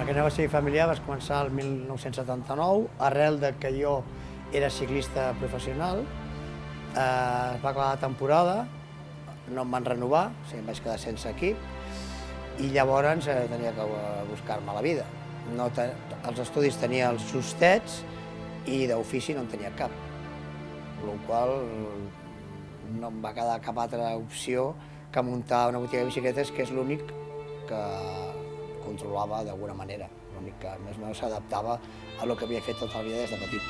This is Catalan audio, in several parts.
Aquest negoci familiar va començar el 1979, arrel de que jo era ciclista professional. Es va acabar la temporada, no em van renovar, o sigui, em vaig quedar sense equip, i llavors tenia que buscar-me la vida. Els estudis tenia els justets i d'ofici no en tenia cap, amb la qual cosa no em va quedar cap altra opció que muntar una botiga de bicicletes, que és l'únic que controlava d'alguna manera, l'únic que més o menys s'adaptava a el que havia fet tota la vida des de petit.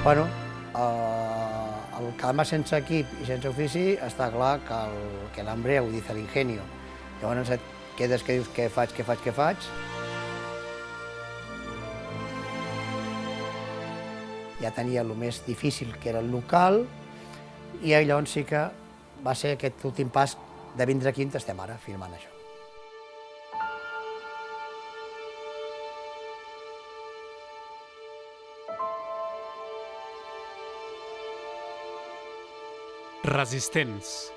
Bueno, el quedar-me sense equip i sense ofici està clar que l'hambre agudiza l'ingenio. Llavors et quedes que dius què faig. Ja tenia el més difícil, que era el local, i llavors sí que va ser aquest últim pas de vindre aquí on estem ara, filmant això. Resistents.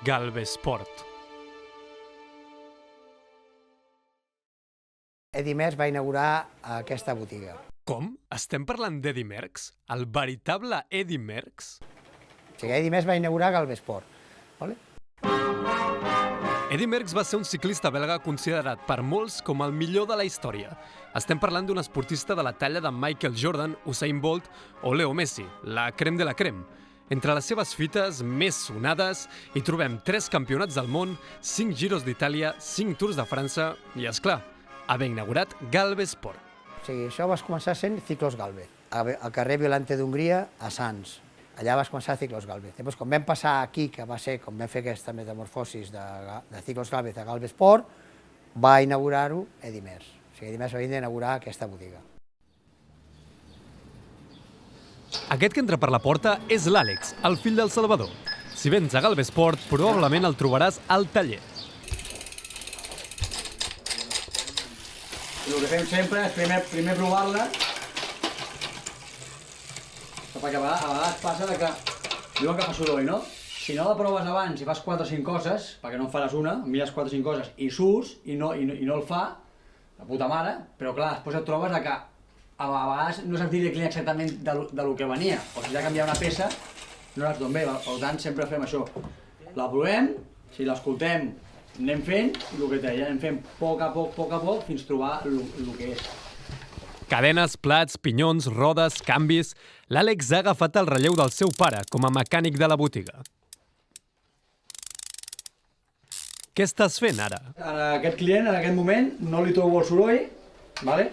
Galvesport. Eddy Merckx va inaugurar aquesta botiga. Com? Estem parlant d'Eddy Merckx? El veritable Eddy Merckx? O sigui, Eddy Merckx va inaugurar Galvesport. Vale? Eddy Merckx va ser un ciclista belga considerat per molts com el millor de la història. Estem parlant d'un esportista de la talla de Michael Jordan, Usain Bolt o Leo Messi, la crème de la crème. Entre les seves fites més sonades hi trobem 3 campionats del món, 5 Giros d'Itàlia, 5 Tours de França i, esclar, haver inaugurat Galvesport. O sigui, això vas començar sent Ciclos Galvez, al carrer Violante d'Hongria, a Sants. Allà vas començar Ciclos Galvez. Després, quan vam passar aquí, que va ser com vam fer aquesta metamorfosis de Ciclos Galvez a Galvesport, va inaugurar-ho Eddy Merckx. O sigui, Eddy Merckx va vindre a inaugurar aquesta botiga. Aquest que entra per la porta és l'Àlex, el fill del Salvador. Si vens a Galvesport, probablement el trobaràs al taller. El que fem sempre és primer provar-la, perquè a vegades passa que diuen que fa soroll, no? Si no la proves abans i fas 4 o 5 coses, perquè no en faràs una, mires 4 o 5 coses i surts i no el fa, la puta mare, però clar, després et trobes que a vegades no saps dir-li al client exactament de lo que venia, o si ha canviat una peça, no l'has d'on ve, per tant sempre fem això. La provem, si l'escoltem, anem fent el que té, ja anem fent a poc, fins trobar el que és. Cadenes, plats, pinyons, rodes, canvis... L'Àlex ha agafat el relleu del seu pare com a mecànic de la botiga. Què estàs fent ara? A aquest client, en aquest moment, no li trobo el soroll, vale?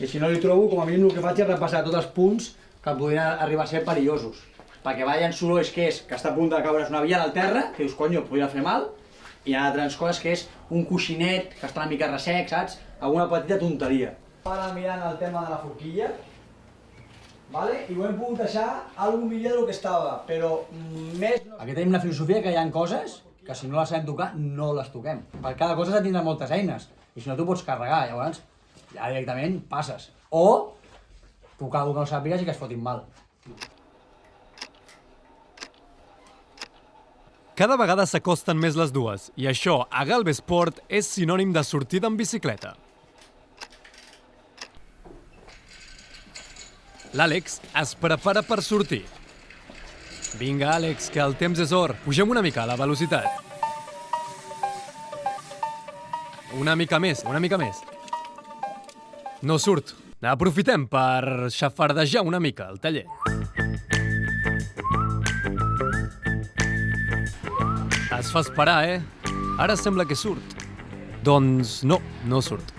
I si no li trobo, com a mínim el que faig és repassar tots els punts que podrien arribar a ser perillosos. Perquè ballen sorolls que és que està a punt de caure's una vial al terra, que dius, conyo, podria fer mal, i hi ha altres coses que és un coixinet que està una mica ressec, saps? Alguna petita tonteria. Ara mirant el tema de la forquilla, vale? I ho hem pogut deixar alguna millor del que estava, però més... Aquí tenim una filosofia que hi ha coses que si no les sabem tocar, no les toquem. Per cada cosa s'ha de tindre moltes eines, i si no tu pots carregar, llavors ja directament passes. O tocar alguna cosa que no sàpigues i que es fotin mal. Cada vegada s'acosten més les dues, i això a Galvesport és sinònim de sortida en bicicleta. L'Àlex es prepara per sortir. Vinga, Àlex, que el temps és or. Pugem una mica la velocitat. Una mica més. No surt. Aprofitem per xafardejar una mica el taller. Es fa esperar, Ara sembla que surt. Doncs no, no surt.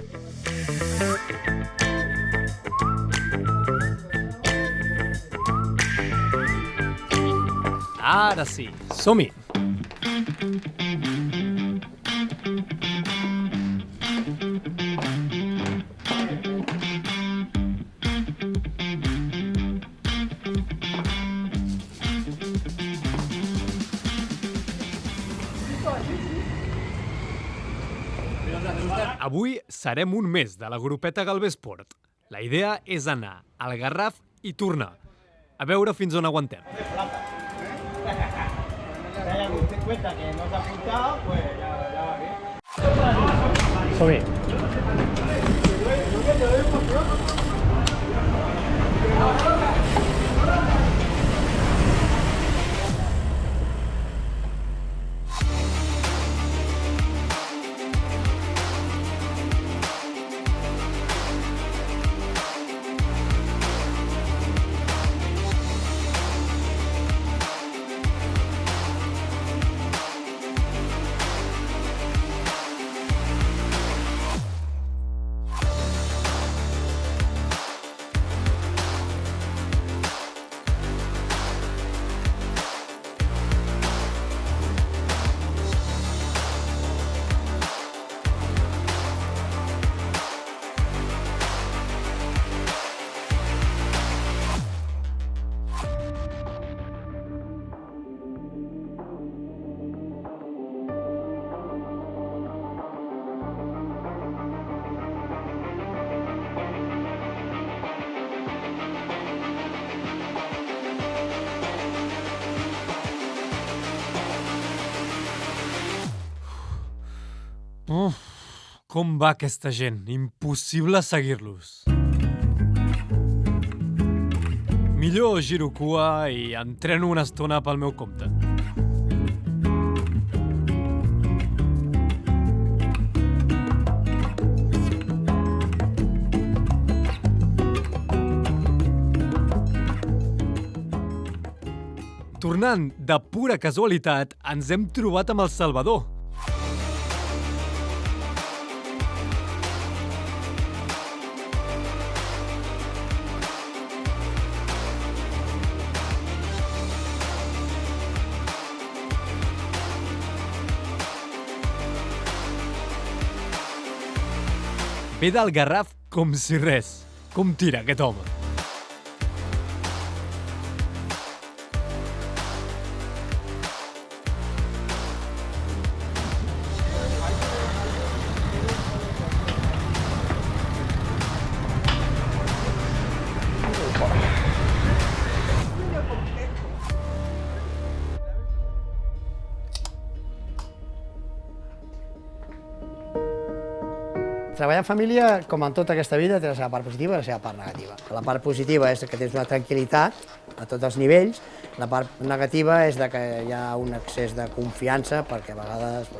Ara sí, som-hi! Avui serem un mes de la grupeta Galvesport. La idea és anar al Garraf i tornar. A veure fins on aguantem. Som-hi. Com va aquesta gent? Impossible seguir-los. Millor giro cua i entreno una estona pel meu compte. Tornant de pura casualitat, ens hem trobat amb el Salvador. Ve del Garraf com si res. Com tira aquest home. Treballar en família, com en tota aquesta vida, té la seva part positiva i la seva part negativa. La part positiva és que tens una tranquil·litat a tots els nivells, la part negativa és que hi ha un excés de confiança perquè a vegades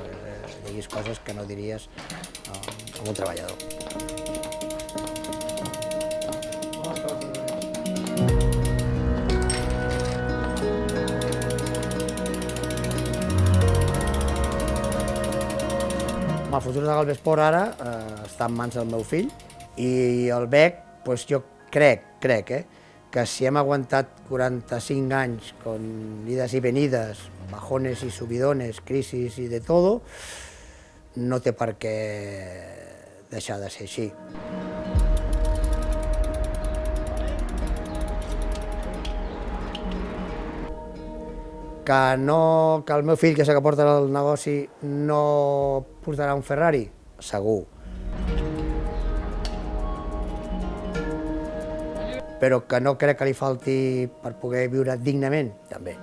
diguis coses que no diries a un treballador. El futur de Galvesport ara està en mans del meu fill i el bec, jo crec que si hem aguantat 45 anys con idas y venidas, bajones y subidones, crisis y de todo, no té per què deixar de ser així. Que el meu fill, que és el que porta el negoci, no portarà un Ferrari? Segur. Però que no crec que li falti per poder viure dignament? També.